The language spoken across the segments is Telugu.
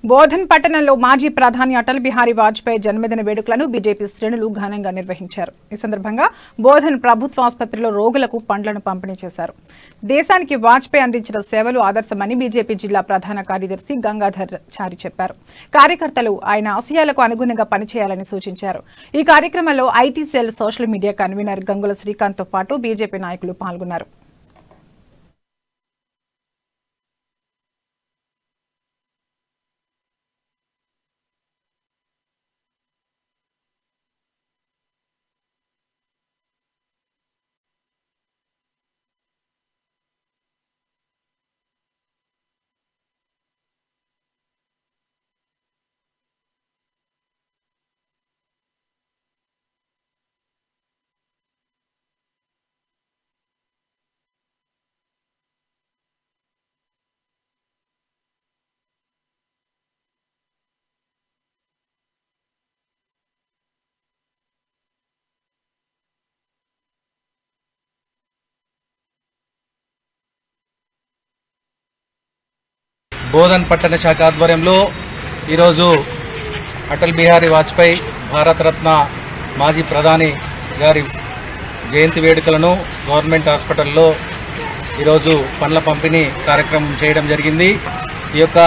బోధన్ పట్టణంలో మాజీ ప్రధాని అటల్ బిహారీ వాజ్పేయి జన్మదిన వేడుకలను బీజేపీ శ్రేణులు ఘనంగా నిర్వహించారు. ఈ సందర్భంగా బోధన్ ప్రభుత్వ ఆసుపత్రిలో రోగులకు పండ్లను పంపిణీ చేశారు. దేశానికి వాజ్పేయి అందించిన సేవలు ఆదర్శమని బీజేపీ జిల్లా ప్రధాన కార్యదర్శి గంగాధర్ చారి చెప్పారు. కార్యకర్తలు ఆయన ఆశయాలకు అనుగుణంగా పనిచేయాలని సూచించారు. ఈ కార్యక్రమంలో IT cell social media convenor Gangula శ్రీకాంత్తో పాటు బీజేపీ నాయకులు పాల్గొన్నారు. బోధన్ పట్టణ శాఖ ఆధ్వర్యంలో ఈరోజు అటల్ బిహారీ వాజ్పేయి భారతరత్న మాజీ ప్రధాని గారి జయంతి వేడుకలను గవర్నమెంట్ హాస్పిటల్లో ఈరోజు పండ్ల పంపిణీ కార్యక్రమం చేయడం జరిగింది. ఈ యొక్క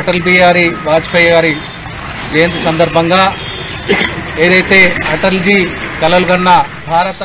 అటల్ బిహారీ వాజ్పేయి గారి జయంతి సందర్భంగా ఏదైతే అటల్జీ కలలు కన్న భారత